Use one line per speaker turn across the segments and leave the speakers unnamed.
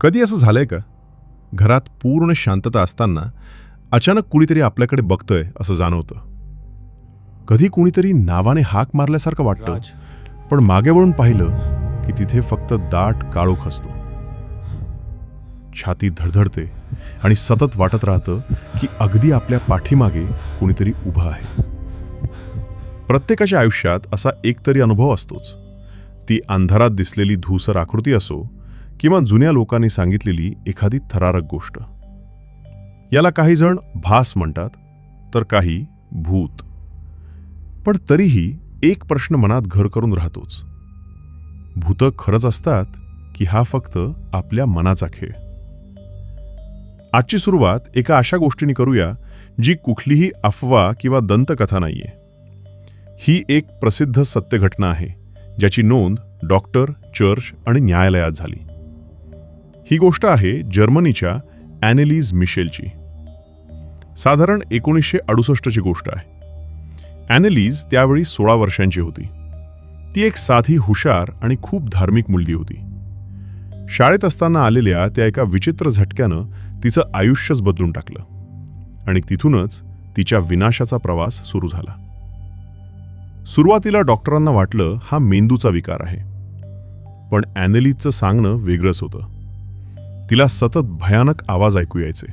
कधी असं झालंय का? घरात पूर्ण शांतता असताना अचानक कुणीतरी आपल्याकडे बघतंय असं जाणवतं. कधी कुणीतरी नावाने हाक मारल्यासारखं वाटतं,
राज,
पण मागे वळून पाहिलं की तिथे फक्त दाट काळोख असतो. छाती धडधडते आणि सतत वाटत राहतं की अगदी आपल्या पाठीमागे कुणीतरी उभं आहे. प्रत्येकाच्या आयुष्यात असा एकतरी अनुभव असतोच. ती अंधारात दिसलेली धूसर आकृती असो किंवा जुन्या लोकांनी सांगितलेली एखादी थरारक गोष्ट. याला काही जण भास म्हणतात, तर काही भूत. पण तरीही एक प्रश्न मनात घर करून राहतोच. भूतं खरंच असतात की हा फक्त आपल्या मनाचा खेळ? आजची सुरुवात एका अशा गोष्टीने करूया जी कुठलीही अफवा किंवा दंतकथा नाहीये. ही एक प्रसिद्ध सत्य घटना आहे, ज्याची नोंद डॉक्टर, चर्च आणि न्यायालयात झाली. ही गोष्ट आहे जर्मनीच्या ॲनेलिज मिशेलची. साधारण 1968ची गोष्ट आहे. ॲनेलिज त्यावेळी 16 वर्षांची होती. ती एक साधी, हुशार आणि खूप धार्मिक मुलगी होती. शाळेत असताना आलेल्या त्या एका विचित्र झटक्यानं तिचं आयुष्यच बदलून टाकलं आणि तिथूनच तिच्या विनाशाचा प्रवास सुरू झाला. सुरुवातीला डॉक्टरांना वाटलं हा मेंदूचा विकार आहे, पण ॲनेलिजचं सांगणं वेगळंच होतं. तिला सतत भयानक आवाज ऐकू यायचे,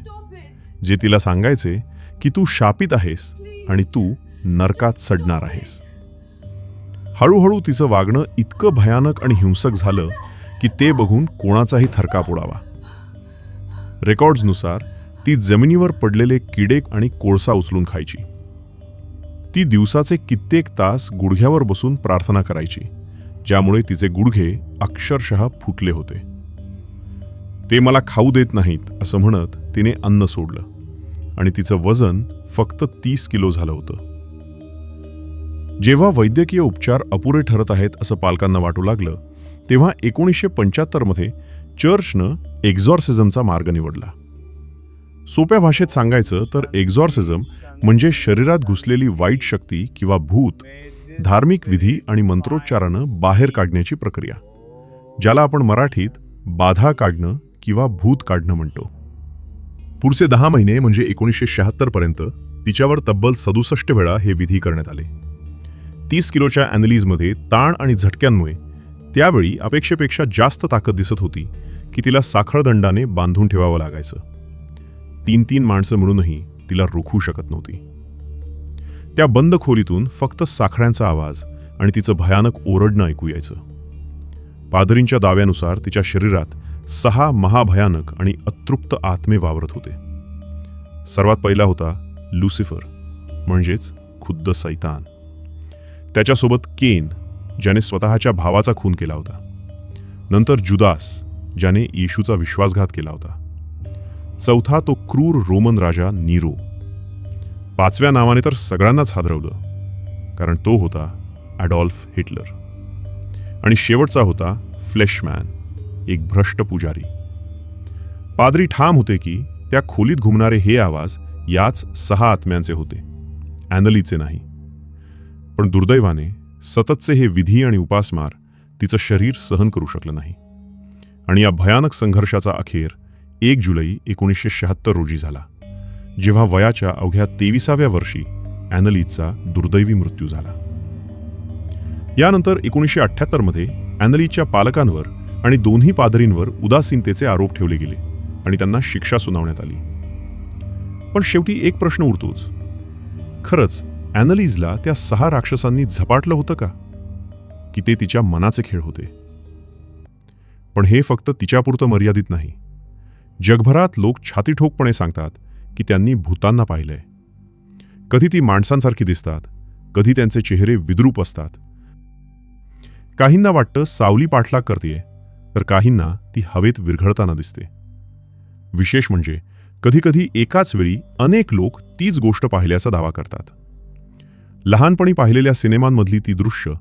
जे तिला सांगायचे की तू शापित आहेस आणि तू नरकात सडणार आहेस. हळूहळू तिचं वागणं इतकं भयानक आणि हिंसक झालं की ते बघून कोणाचाही थरकाप उडावा. रेकॉर्ड्सनुसार ती जमिनीवर पडलेले किडे आणि कोळसा उचलून खायची. ती दिवसाचे कित्येक तास गुडघ्यावर बसून प्रार्थना करायची, ज्यामुळे तिचे गुडघे अक्षरशः फुटले होते. ते मला खाऊ देत नाहीत असं म्हणत तिने अन्न सोडलं आणि तिचं वजन फक्त 30 किलो झालं होतं. जेव्हा वैद्यकीय उपचार अपुरे ठरत आहेत असं पालकांना वाटू लागलं, तेव्हा 1975 मध्ये चर्चनं एक्झॉर्सिझमचा मार्ग निवडला. सोप्या भाषेत सांगायचं तर एक्झॉर्सिझम म्हणजे शरीरात घुसलेली वाईट शक्ती किंवा भूत धार्मिक विधी आणि मंत्रोच्चारानं बाहेर काढण्याची प्रक्रिया, ज्याला आपण मराठीत बाधा काढणं किंवा भूत काढणं म्हणतो. पुढचे 10 महिने म्हणजे 1976 पर्यंत तिच्यावर तब्बल 67 वेळा हे विधी करण्यात आले. 30 किलोच्या ॲनेलिजमध्ये ताण आणि झटक्यांमुळे त्यावेळी अपेक्षेपेक्षा जास्त ताकद दिसत होती की तिला साखळदंडाने बांधून ठेवावं लागायचं. 3-3 माणसं मिळूनही तिला रोखू शकत नव्हती. त्या बंद खोलीतून फक्त साखळ्यांचा आवाज आणि तिचं भयानक ओरडणं ऐकू यायचं. पादरींच्या दाव्यानुसार तिच्या शरीरात 6 महाभयानक आणि अतृप्त आत्मे वावरत होते. सर्वात पहिला होता लुसिफर, म्हणजेच खुद्द सैतान. त्याच्यासोबत केन, ज्याने स्वतःच्या भावाचा खून केला होता. नंतर जुदास, ज्याने येशूचा विश्वासघात केला होता. चौथा तो क्रूर रोमन राजा नीरो. 5व्या नावाने तर सगळ्यांनाच हादरवलं, कारण तो होता ॲडॉल्फ हिटलर. आणि शेवटचा होता फ्लेशमॅन, एक भ्रष्ट पुजारी. पादरी ठाम होते की त्या खोलीत घुमणारे हे आवाज याच 6 आत्म्यांचे होते, ॲनेलिजचे नाही. पण दुर्दैवाने सततचे हे विधी आणि उपासमार तिचं शरीर सहन करू शकलं नाही आणि या भयानक संघर्षाचा अखेर 1 जुलै 1976 रोजी झाला, जेव्हा वयाच्या अवघ्या 23व्या वर्षी ॲनेलिजचा दुर्दैवी मृत्यू झाला. यानंतर 1978 मध्ये ॲनेलिजच्या पालकांवर आणि दोन्ही पादरींवर उदासीनतेचे आरोप ठेवले गेले आणि त्यांना शिक्षा सुनावण्यात आली. पण शेवटी एक प्रश्न उरतोच, खरंच ॲनेलिजला त्या 6 राक्षसांनी झपाटलं होतं का, की ते तिच्या मनाचे खेळ होते? पण हे फक्त तिच्यापुरतं मर्यादित नाही. जगभरात लोक छातीठोकपणे सांगतात की त्यांनी भूतांना पाहिलंय. कधी ती माणसांसारखी दिसतात, कधी त्यांचे चेहरे विद्रूप असतात. काहींना वाटतं सावली पाठलाग करतेय, तर काहींना ती हवेत विरघळताना दिसते. विशेष म्हणजे कधीकधी एकाच वेळी अनेक लोक तीच गोष्ट पाहिल्याचा दावा करतात. लहानपणी पाहिलेल्या सिनेमांमधली ती दृश्य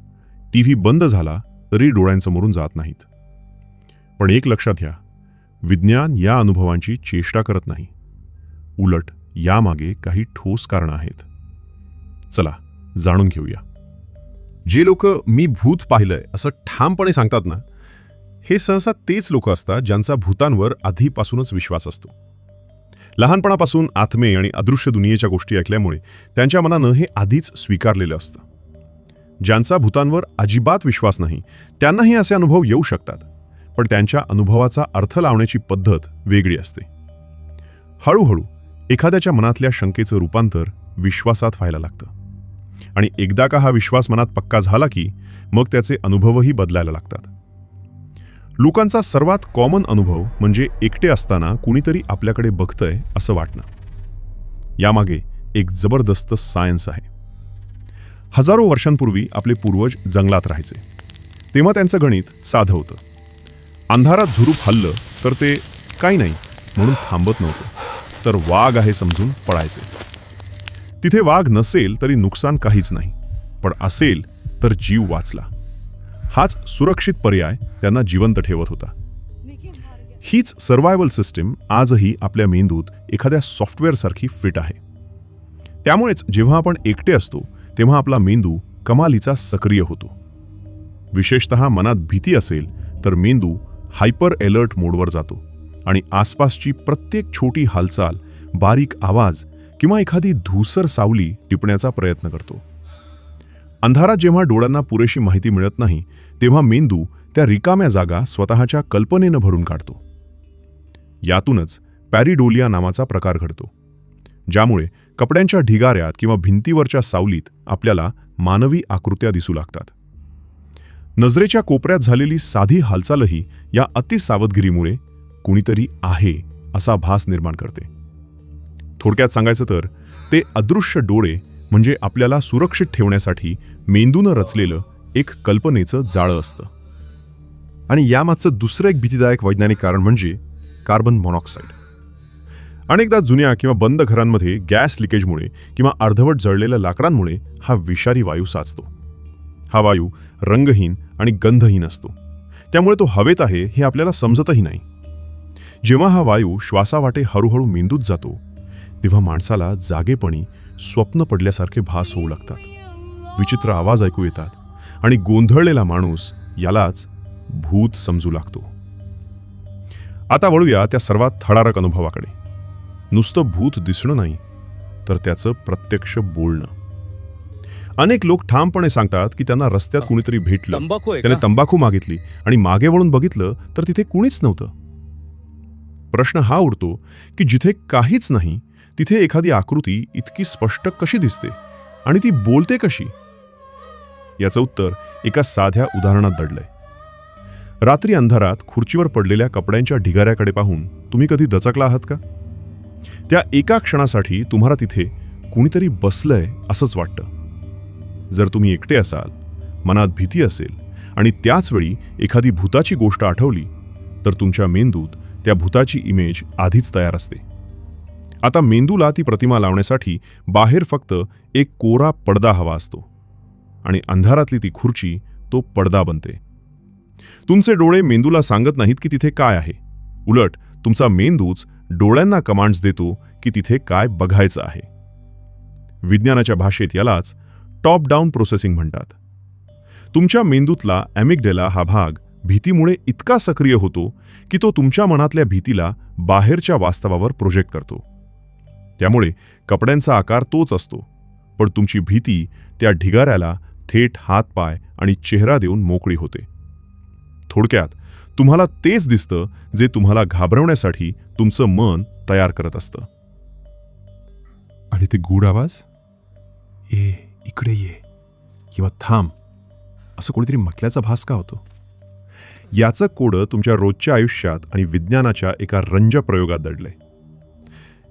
टीव्ही बंद झाला तरी डोळ्यांसमोरून जात नाहीत. पण एक लक्षात घ्या, विज्ञान या अनुभवांची चेष्टा करत नाही. उलट यामागे काही ठोस कारणं आहेत. चला जाणून घेऊया.
जे लोक मी भूत पाहिलंय असं ठामपणे सांगतात ना,
हे सहसा तेच लोक असतात ज्यांचा भूतांवर आधीपासूनच विश्वास असतो. लहानपणापासून आत्मे आणि अदृश्य दुनियेच्या गोष्टी ऐकल्यामुळे त्यांच्या मनानं हे आधीच स्वीकारलेलं असतं. ज्यांचा भूतांवर अजिबात विश्वास नाही त्यांनाही असे अनुभव येऊ शकतात, पण त्यांच्या अनुभवाचा अर्थ लावण्याची पद्धत वेगळी असते. हळूहळू एखाद्याच्या मनातल्या शंकेचं रूपांतर विश्वासात व्हायला लागतं आणि एकदा का हा विश्वास मनात पक्का झाला की मग त्याचे अनुभवही बदलायला लागतात. लोकांचा सर्वात कॉमन अनुभव म्हणजे एकटे असताना कुणीतरी आपल्याकडे बघतंय असं वाटणं. यामागे एक जबरदस्त सायन्स आहे. हजारो वर्षांपूर्वी आपले पूर्वज जंगलात राहायचे. तेव्हा त्यांचं गणित साधं होतं. अंधारात झुरूप हल्लं तर ते काही नाही म्हणून थांबत नव्हतं, तर वाघ आहे समजून पळायचे. तिथे वाघ नसेल तरी नुकसान काहीच नाही, पण असेल तर जीव वाचला. हाच सुरक्षित पर्याय त्यांना जिवंत ठेवत होता. हीच सर्व्हायवल सिस्टीम आजही आपल्या मेंदूत एखाद्या सॉफ्टवेअरसारखी फिट आहे. त्यामुळेच जेव्हा आपण एकटे असतो तेव्हा आपला मेंदू कमालीचा सक्रिय होतो. विशेषतः मनात भीती असेल तर मेंदू हायपर अलर्ट मोडवर जातो आणि आसपासची प्रत्येक छोटी हालचाल, बारीक आवाज किंवा एखादी धूसर सावली टिपण्याचा प्रयत्न करतो. अंधारात जेव्हा डोळ्यांना पुरेशी माहिती मिळत नाही तेव्हा मेंदू त्या रिकाम्या जागा स्वतःच्या कल्पनेनं भरून काढतो. यातूनच पॅरिडोलिया नावाचा प्रकार घडतो, ज्यामुळे कपड्यांच्या ढिगाऱ्यात किंवा भिंतीवरच्या सावलीत आपल्याला मानवी आकृत्या दिसू लागतात. नजरेच्या कोपऱ्यात झालेली साधी हालचालही या अतिसावधगिरीमुळे कुणीतरी आहे असा भास निर्माण करते. थोडक्यात सांगायचं तर ते अदृश्य डोळे म्हणजे आपल्याला सुरक्षित ठेवण्यासाठी मेंदूनं रचलेलं एक कल्पनेचं जाळं असतं. आणि यामागचं दुसरं एक भीतीदायक वैज्ञानिक कारण म्हणजे कार्बन मोनॉक्साईड. अनेकदा जुन्या किंवा बंद घरांमध्ये गॅस लिकेजमुळे किंवा अर्धवट जळलेल्या लाकडांमुळे हा विषारी वायू साचतो. हा वायू रंगहीन आणि गंधहीन असतो, त्यामुळे तो हवेत आहे हे आपल्याला समजतही नाही. जेव्हा हा वायू श्वासावाटे हळूहळू मेंदूत जातो तेव्हा माणसाला जागेपणी स्वप्न पडल्यासारखे भास होऊ लागतात. विचित्र आवाज ऐकू येतात आणि गोंधळलेला माणूस यालाच भूत समजू लागतो. आता वळूया त्या सर्वात थरारक अनुभवाकडे. नुसतं भूत दिसणं नाही तर त्याचं प्रत्यक्ष बोलणं. अनेक लोक ठामपणे सांगतात की त्यांना रस्त्यात कुणीतरी भेटलं, त्याने तंबाखू मागितली आणि मागे वळून बघितलं तर तिथे कुणीच नव्हतं. प्रश्न हा उरतो की जिथे काहीच नाही तिथे एखादी आकृती इतकी स्पष्ट कशी दिसते आणि ती बोलते कशी? याचं उत्तर एका साध्या उदाहरणात दडलंय. रात्री अंधारात खुर्चीवर पडलेल्या कपड्यांच्या ढिगाऱ्याकडे पाहून तुम्ही कधी दचकला आहात का? त्या एका क्षणासाठी तुम्हाला तिथे कुणीतरी बसलंय असंच वाटतं. जर तुम्ही एकटे असाल, मनात भीती असेल आणि त्याच वेळी एखादी भूताची गोष्ट आठवली तर तुमच्या मेंदूत त्या भूताची इमेज आधीच तयार असते. आता मेंदूला ती प्रतिमा लावण्यासाठी बाहेर फक्त एक कोरा पडदा हवा असतो आणि अंधारातली ती खुर्ची तो पडदा बनते. तुमचे डोळे मेंदूला सांगत नाहीत की तिथे काय आहे. उलट तुमचा मेंदूच डोळ्यांना कमांड्स देतो की तिथे काय बघायचं आहे. विज्ञानाच्या भाषेत यालाच टॉप डाऊन प्रोसेसिंग म्हणतात. तुमच्या मेंदूतला ॲमिग्डेला हा भाग भीतीमुळे इतका सक्रिय होतो की तो तुमच्या मनातल्या भीतीला बाहेरच्या वास्तवावर प्रोजेक्ट करतो. त्यामुळे कपड्यांचा आकार तोच असतो, पण तुमची भीती त्या ढिगाऱ्याला थेट हातपाय आणि चेहरा देऊन मोकळी होते. थोडक्यात तुम्हाला तेच दिसतं जे तुम्हाला घाबरवण्यासाठी तुमचं मन तयार करत असतं.
आणि ते गूढ आवाज, ये इकडे ये किंवा थांब असं कोणीतरी म्हटल्याचा भास का होतो?
याचं कोडं तुमच्या रोजच्या आयुष्यात आणि विज्ञानाच्या एका रंजक प्रयोगात दडलंय.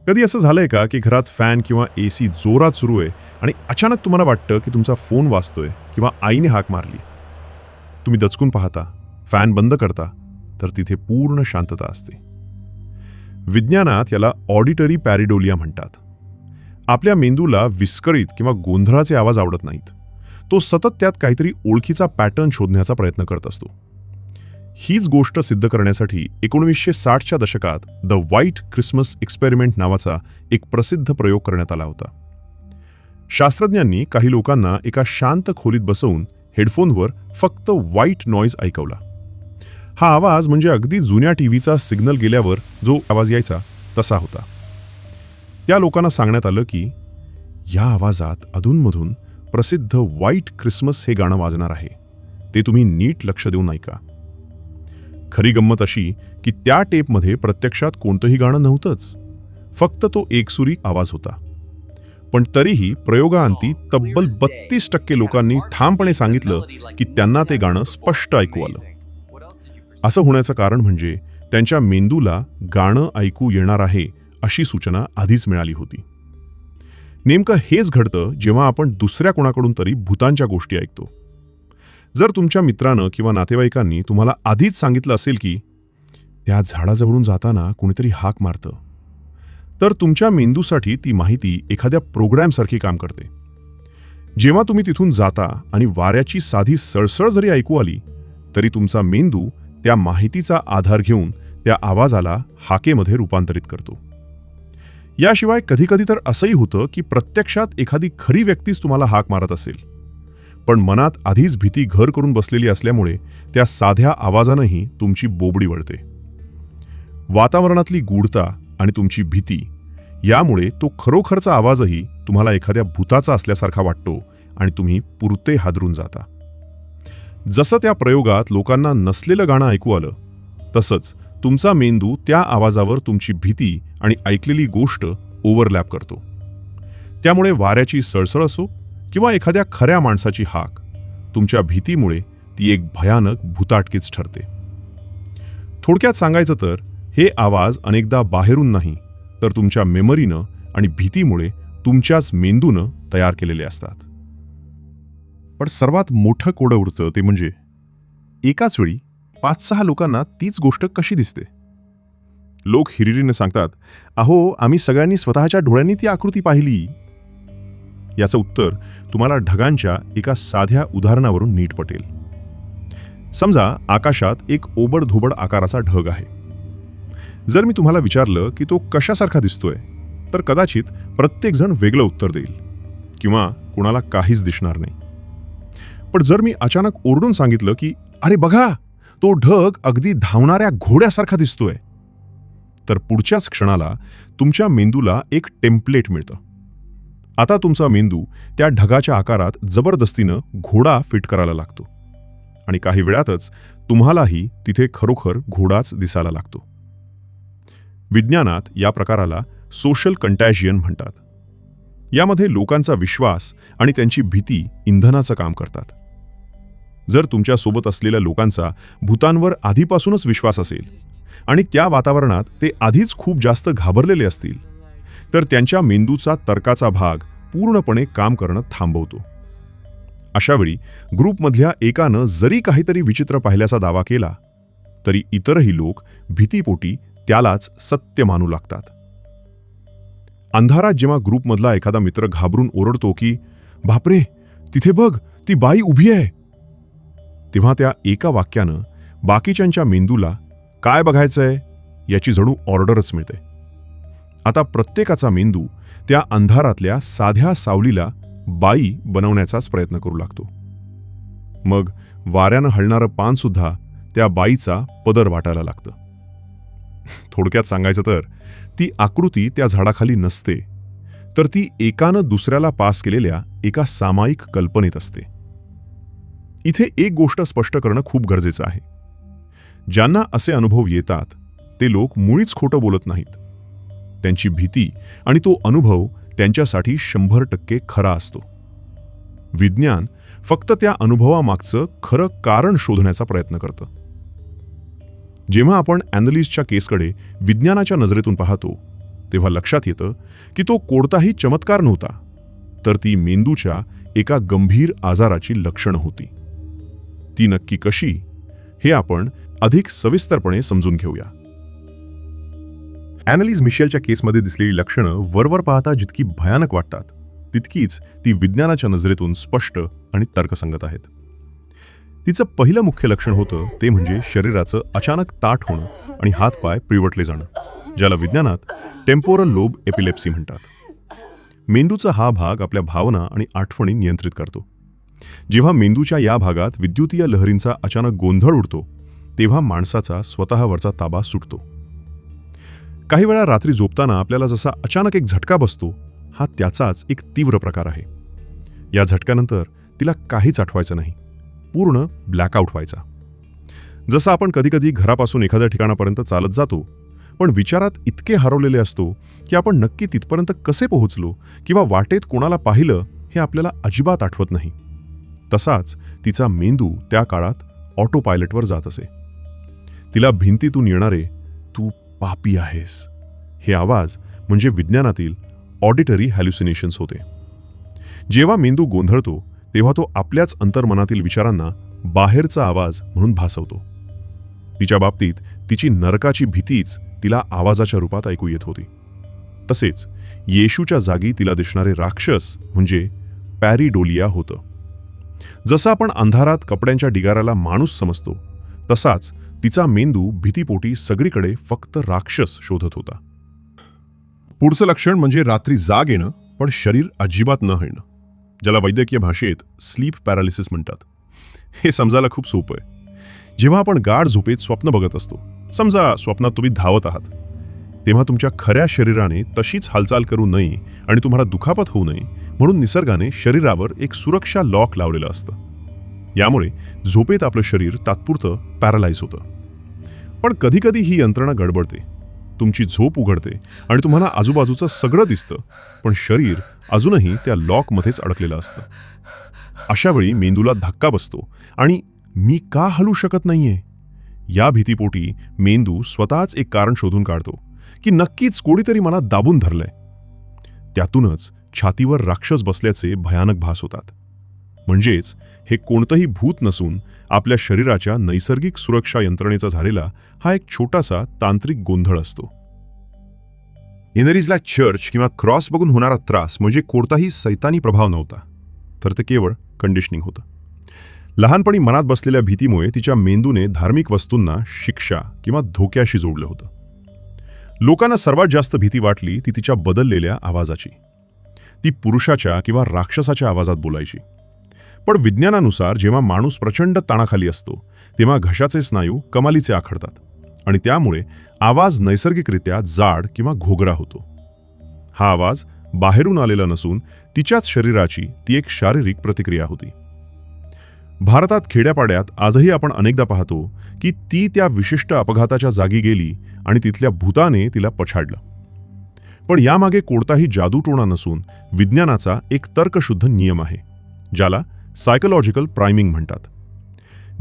कधी असं झालंय का की घरात फॅन किंवा AC जोरात सुरू आहे आणि अचानक तुम्हाला वाटतं की तुमचा फोन वाजतोय किंवा आईने हाक मारली. तुम्ही दचकून पाहता, फॅन बंद करता तर तिथे पूर्ण शांतता असते. विज्ञानात याला ऑडिटरी पॅरिडोलिया म्हणतात. आपल्या मेंदूला विस्कळीत किंवा गोंधळाचे आवाज आवडत नाहीत. तो सतत त्यात काहीतरी ओळखीचा पॅटर्न शोधण्याचा प्रयत्न करत असतो. हीच गोष्ट सिद्ध करण्यासाठी 1960च्या दशकात द व्हाईट क्रिसमस एक्सपेरिमेंट नावाचा एक प्रसिद्ध प्रयोग करण्यात आला होता. शास्त्रज्ञांनी काही लोकांना एका शांत खोलीत बसवून हेडफोनवर फक्त व्हाईट नॉईज ऐकवला. हा आवाज म्हणजे अगदी जुन्या टीव्हीचा सिग्नल गेल्यावर जो आवाज यायचा तसा होता. त्या लोकांना सांगण्यात आलं की या आवाजात अधूनमधून प्रसिद्ध व्हाईट ख्रिसमस हे गाणं वाजणार आहे. ते तुम्ही नीट लक्ष देऊन ऐका. खरी गंमत अशी की त्या टेपमध्ये प्रत्यक्षात कोणतंही गाणं नव्हतंच, फक्त तो एकसुरी आवाज होता. पण तरीही प्रयोगाअंती तब्बल 32% लोकांनी ठामपणे सांगितलं की त्यांना ते गाणं स्पष्ट ऐकू आलं. असं होण्याचं कारण म्हणजे त्यांच्या मेंदूला गाणं ऐकू येणार आहे अशी सूचना आधीच मिळाली होती. नेमकं हेच घडतं जेव्हा आपण दुसऱ्या कोणाकडून तरी भूतांच्या गोष्टी ऐकतो. जर तुमच्या मित्रानं किंवा नातेवाईकांनी तुम्हाला आधीच सांगितलं असेल की त्या झाडाजवळून जाताना कुणीतरी हाक मारतं, तर तुमच्या मेंदूसाठी ती माहिती एखाद्या प्रोग्रॅमसारखी काम करते. जेव्हा तुम्ही तिथून जाता आणि वाऱ्याची साधी सळसळ जरी ऐकू आली तरी तुमचा मेंदू त्या माहितीचा आधार घेऊन त्या आवाजाला हाकेमध्ये रूपांतरित करतो. याशिवाय कधीकधी तर असंही होतं की प्रत्यक्षात एखादी खरी व्यक्तीच तुम्हाला हाक मारत असेल, पण मनात आधीच भीती घर करून बसलेली असल्यामुळे त्या साध्या आवाजानंही तुमची बोबडी वळते. वातावरणातली गूढता आणि तुमची भीती यामुळे तो खरोखरचा आवाजही तुम्हाला एखाद्या भूताचा असल्यासारखा वाटतो आणि तुम्ही पुरते हादरून जाता. जसं त्या प्रयोगात लोकांना नसलेलं गाणं ऐकू आलं, तसंच तुमचा मेंदू त्या आवाजावर तुमची भीती आणि ऐकलेली गोष्ट ओव्हरलॅप करतो. त्यामुळे वाऱ्याची सळसळ असो किंवा एखाद्या खऱ्या माणसाची हाक, तुमच्या भीतीमुळे ती एक भयानक भूताटकीच ठरते. थोडक्यात सांगायचं तर हे आवाज अनेकदा बाहेरून नाही तर तुमच्या मेमरीनं आणि भीतीमुळे तुमच्याच मेंदूनं तयार केलेले असतात. पण सर्वात मोठं कोडं उरतं ते म्हणजे एकाच वेळी 5-6 लोकांना तीच गोष्ट कशी दिसते. लोक हिरिरीने सांगतात, अहो आम्ही सगळ्यांनी स्वतःच्या डोळ्यांनी ती आकृती पाहिली. याचं उत्तर तुम्हाला ढगांच्या एका साध्या उदाहरणावरून नीट पटेल. समजा आकाशात एक ओबडधोबड आकाराचा ढग आहे. जर मी तुम्हाला विचारलं की तो कशासारखा दिसतोय, तर कदाचित प्रत्येकजण वेगळं उत्तर देईल किंवा कुणाला काहीच दिसणार नाही. पण जर मी अचानक ओरडून सांगितलं की अरे बघा, तो ढग अगदी धावणाऱ्या घोड्यासारखा दिसतोय, तर पुढच्याच क्षणाला तुमच्या मेंदूला एक टेम्पलेट मिळतं. आता तुमचा मेंदू त्या ढगाच्या आकारात जबरदस्तीनं घोडा फिट करायला लागतो आणि काही वेळातच तुम्हालाही तिथे खरोखर घोडाच दिसायला लागतो. विज्ञानात या प्रकाराला सोशल कंटॅजियन म्हणतात. यामध्ये लोकांचा विश्वास आणि त्यांची भीती इंधनाचं काम करतात. जर तुमच्यासोबत असलेल्या लोकांचा भूतांवर आधीपासूनच विश्वास असेल आणि त्या वातावरणात ते आधीच खूप जास्त घाबरलेले असतील, तर त्यांच्या मेंदूचा तर्काचा भाग पूर्णपणे काम करणं थांबवतो. अशावेळी ग्रुपमधल्या एकानं जरी काहीतरी विचित्र पाहिल्याचा दावा केला तरी इतरही लोक भीतीपोटी त्यालाच सत्य मानू लागतात. अंधारात जेव्हा ग्रुपमधला एखादा मित्र घाबरून ओरडतो की बापरे, तिथे बघ, ती बाई उभी आहे, तेव्हा त्या एका वाक्यानं बाकीच्यांच्या मेंदूला काय बघायचंय याची जणू ऑर्डरच मिळते. आता प्रत्येकाचा मेंदू त्या अंधारातल्या साध्या सावलीला बाई बनवण्याचाच प्रयत्न करू लागतो. मग वाऱ्यानं हलणारं पान सुद्धा त्या बाईचा पदर वाटायला लागतं. थोडक्यात सांगायचं तर ती आकृती त्या झाडाखाली नसते, तर ती एकानं दुसऱ्याला पास केलेल्या एका सामायिक कल्पनेत असते. इथे एक गोष्ट स्पष्ट करणं खूप गरजेचं आहे. ज्यांना असे अनुभव येतात ते लोक मुळीच खोटं बोलत नाहीत. त्यांची भीती आणि तो अनुभव त्यांच्यासाठी 100% खरा असतो. विज्ञान फक्त त्या अनुभवामागचं खरं कारण शोधण्याचा प्रयत्न करतं. जेव्हा आपण ॲनलिस्टच्या केसकडे विज्ञानाच्या नजरेतून पाहतो तेव्हा लक्षात येतं की तो कोणताही चमत्कार नव्हता, तर ती मेंदूच्या एका गंभीर आजाराची लक्षणं होती. ती नक्की कशी हे आपण अधिक सविस्तरपणे समजून घेऊया. ॲनलिस मिशेलच्या केसमध्ये दिसलेली लक्षणं वरवर पाहता जितकी भयानक वाटतात, तितकीच ती विज्ञानाच्या नजरेतून स्पष्ट आणि तर्कसंगत आहेत. तिचं पहिलं मुख्य लक्षण होतं ते म्हणजे शरीराचं अचानक ताठ होणं आणि हातपाय पिळवटले जाणं, ज्याला विज्ञानात टेम्पोरल लोब एपिलेप्सी म्हणतात. मेंदूचा हा भाग आपल्या भावना आणि आठवणी नियंत्रित करतो. जेव्हा मेंदूच्या या भागात विद्युतीय लहरींचा अचानक गोंधळ उडतो तेव्हा माणसाचा स्वतःवरचा ताबा सुटतो. काही वेळा रात्री झोपताना आपल्याला जसा अचानक एक झटका बसतो, हा त्याचाच एक तीव्र प्रकार आहे. या झटक्यानंतर तिला काहीच आठवायचं नाही, पूर्ण ब्लॅकआउट व्हायचा. जसं आपण कधीकधी घरापासून एखाद्या ठिकाणापर्यंत चालत जातो, पण विचारात इतके हरवलेले असतो की आपण नक्की तिथपर्यंत कसे पोहोचलो किंवा वाटेत कोणाला पाहिलं हे आपल्याला अजिबात आठवत नाही. तसाच तिचा मेंदू त्या काळात ऑटो पायलटवर जात असे. तिला भिंतीतून येणारे "तू पापी आहेस" हे आवाज म्हणजे विज्ञानातील ऑडिटरी हॅल्युसिनेशन्स होते. जेव्हा मेंदू गोंधळतो तेव्हा तो आपल्याच अंतर्मनातील विचारांना बाहेरचा आवाज म्हणून भासवतो. तिच्या बाबतीत तिची नरकाची भीतीच तिला आवाजाच्या रूपात ऐकू येत होती. तसेच येशूच्या जागी तिला दिसणारे राक्षस म्हणजे पॅरिडोलिया होतं. जसं आपण अंधारात कपड्यांच्या ढिगाऱ्याला माणूस समजतो, तसाच तिचा मेंदू भीतीपोटी सगळीकडे फक्त राक्षस शोधत होता. पुढचं लक्षण म्हणजे रात्री जाग येणं पण शरीर अजिबात न हलणं, ज्याला वैद्यकीय भाषेत स्लीप पॅरालिसिस म्हणतात. हे समजायला खूप सोपं आहे. जेव्हा आपण गाढ झोपेत स्वप्न बघत असतो, समजा स्वप्नात तुम्ही धावत आहात, तेव्हा तुमच्या खऱ्या शरीराने तशीच हालचाल करू नये आणि तुम्हाला दुखापत होऊ नये म्हणून निसर्गाने शरीरावर एक सुरक्षा लॉक लावलेलं असतं. यामुळे झोपेत आपलं शरीर तात्पुरतं पॅरालाइज होतं. पण कधीकधी ही यंत्रणा गडबडते. तुमची झोप उघडते आणि तुम्हाला आजूबाजूचं सगळं दिसतं, पण शरीर अजूनही त्या लॉकमध्येच अडकलेलं असतं. अशा वेळी मेंदूला धक्का बसतो आणि "मी का हलू शकत नाहीये?" या भीतीपोटी मेंदू स्वतःच एक कारण शोधून काढतो की नक्कीच कोणीतरी मला दाबून धरलंय. त्यातूनच छातीवर राक्षस बसल्याचे भयानक भास होतात. म्हणजेच हे कोणतंही भूत नसून आपल्या शरीराच्या नैसर्गिक सुरक्षा यंत्रणेचा झालेला हा एक छोटासा तांत्रिक गोंधळ असतो. एनरीजला चर्च किंवा क्रॉस बघून होणारा त्रास म्हणजे कोणताही सैतानी प्रभाव नव्हता, तर ते केवळ कंडिशनिंग होतं. लहानपणी मनात बसलेल्या भीतीमुळे तिच्या मेंदूने धार्मिक वस्तूंना शिक्षा किंवा धोक्याशी जोडलं होतं. लोकांना सर्वात जास्त भीती वाटली ती तिच्या बदललेल्या आवाजाची. ती पुरुषाच्या किंवा राक्षसाच्या आवाजात बोलायची. पण विज्ञानानुसार जेव्हा माणूस प्रचंड ताणाखाली असतो तेव्हा घशाचे स्नायू कमालीचे आखडतात आणि त्यामुळे आवाज नैसर्गिकरित्या जाड किंवा घोगरा होतो. हा आवाज बाहेरून आलेला नसून तिच्याच शरीराची ती एक शारीरिक प्रतिक्रिया होती. भारतात खेड्यापाड्यात आजही आपण अनेकदा पाहतो की ती त्या विशिष्ट अपघाताच्या जागी गेली आणि तिथल्या भूताने तिला पछाडलं. पण यामागे कोणताही जादूटोणा नसून विज्ञानाचा एक तर्कशुद्ध नियम आहे, ज्याला सायकोलॉजिकल प्रायमिंग म्हणतात.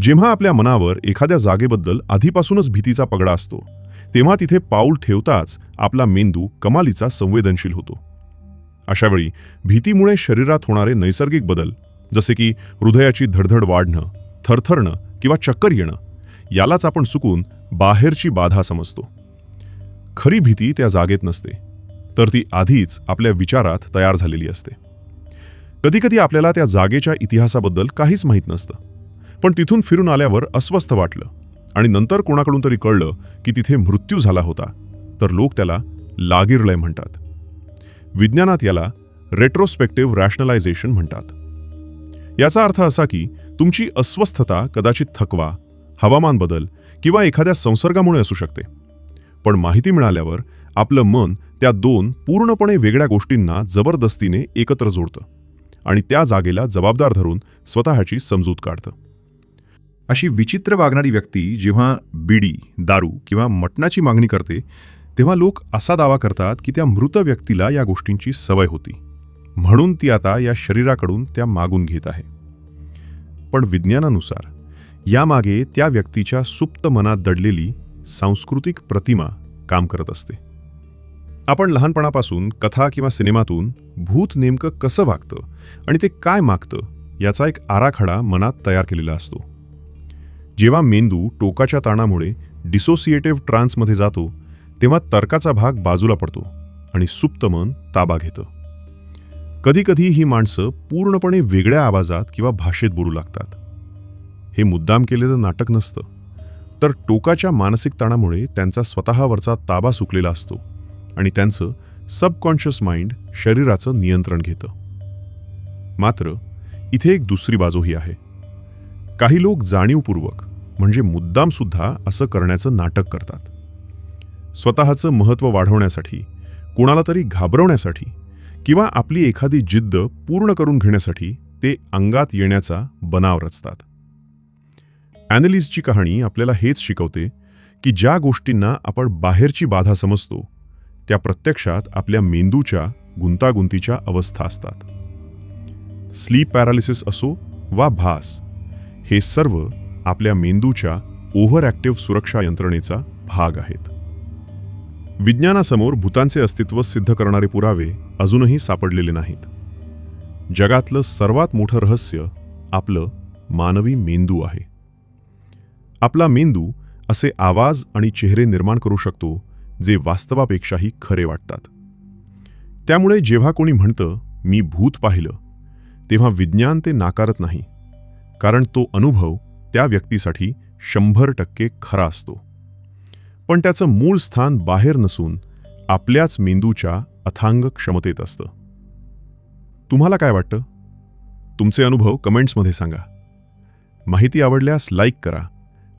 जेव्हा आपल्या मनावर एखाद्या जागेबद्दल आधीपासूनच भीतीचा पगडा असतो तेव्हा तिथे पाऊल ठेवताच आपला मेंदू कमालीचा संवेदनशील होतो. अशावेळी भीतीमुळे शरीरात होणारे नैसर्गिक बदल, जसे की हृदयाची धडधड वाढणं, थरथरणं किंवा चक्कर येणं, यालाच आपण चुकून बाहेरची बाधा समजतो. खरी भीती त्या जागेत नसते, तर ती आधीच आपल्या विचारात तयार झालेली असते. कधीकधी आपल्याला त्या जागेच्या इतिहासाबद्दल काहीच माहीत नसतं, पण तिथून फिरून आल्यावर अस्वस्थ वाटलं आणि नंतर कोणाकडून तरी कळलं की तिथे मृत्यू झाला होता, तर लोक त्याला लागिरलय म्हणतात. विज्ञानात याला रेट्रोस्पेक्टिव्ह रॅशनलायझेशन म्हणतात. याचा अर्थ असा की तुमची अस्वस्थता कदाचित थकवा, हवामान बदल किंवा एखाद्या संसर्गामुळे असू शकते, पण माहिती मिळाल्यावर आपलं मन त्या दोन पूर्णपणे वेगळ्या गोष्टींना जबरदस्तीने एकत्र जोडतं आणि त्या जागेला जबाबदार धरून स्वतःची समजूत काढतं. अशी विचित्र वागणारी व्यक्ती जेव्हा बिडी, दारू किंवा मटणाची मागणी करते तेव्हा लोक असा दावा करतात की त्या मृत व्यक्तीला या गोष्टींची सवय होती, म्हणून ती आता या शरीराकडून त्या मागून घेत आहे. पण विज्ञानानुसार यामागे त्या व्यक्तीच्या सुप्त मनात दडलेली सांस्कृतिक प्रतिमा काम करत असते. आपण लहानपणापासून कथा किंवा सिनेमातून भूत नेमकं कसं वागतं आणि ते काय मागतं याचा एक आराखडा मनात तयार केलेला असतो. जेव्हा मेंदू टोकाच्या ताणामुळे डिसोसिएटिव्ह ट्रान्समध्ये जातो तेव्हा तर्काचा भाग बाजूला पडतो आणि सुप्त मन ताबा घेतं. कधीकधी ही माणसं पूर्णपणे वेगळ्या आवाजात किंवा भाषेत बोलू लागतात. हे मुद्दाम केलेलं नाटक नसतं, तर टोकाच्या मानसिक ताणामुळे त्यांचा स्वतःवरचा ताबा सुकलेला असतो आणि त्यांचं सबकॉन्शियस माइंड शरीराचं नियंत्रण घेतं. मात्र इथे एक दुसरी बाजूही आहे. काही लोक जाणीवपूर्वक म्हणजे मुद्दामसुद्धा असं करण्याचं नाटक करतात. स्वतःचं महत्त्व वाढवण्यासाठी, कोणाला तरी घाबरवण्यासाठी किंवा आपली एखादी जिद्द पूर्ण करून घेण्यासाठी ते अंगात येण्याचा बनाव रचतात. ॲनलिसची कहाणी आपल्याला हेच शिकवते की ज्या गोष्टींना आपण बाहेरची बाधा समजतो त्या प्रत्यक्षात आपल्या मेंदूच्या गुंतागुंतीच्या अवस्था असतात. स्लीप पॅरालिसिस असो वा भास, हे सर्व आपल्या मेंदूच्या ओव्हर ॲक्टिव्ह सुरक्षा यंत्रणेचा भाग आहेत. विज्ञानासमोर भूतांचे अस्तित्व सिद्ध करणारे पुरावे अजूनही सापडलेले नाहीत. जगातलं सर्वात मोठं रहस्य आपलं मानवी मेंदू आहे. आपला मेंदू असे आवाज आणि चेहरे निर्माण करू शकतो जे वास्तवापेक्षाही खरे वाटतात. त्यामुळे जेव्हा कोणी म्हणतं मी भूत पाहिलं, तेव्हा विज्ञान ते नाकारत नाही, कारण तो अनुभव त्या व्यक्तीसाठी 100% खरा असतो. पण त्याचं मूळ स्थान बाहेर नसून आपल्याच मेंदूच्या अथांग क्षमतेत असतं. तुम्हाला काय वाटतं? तुमचे अनुभव कमेंट्समध्ये सांगा. माहिती आवडल्यास लाईक करा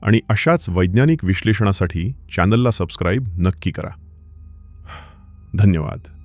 आणि अशाच वैज्ञानिक विश्लेषणासाठी चॅनलला सबस्क्राईब नक्की करा. धन्यवाद.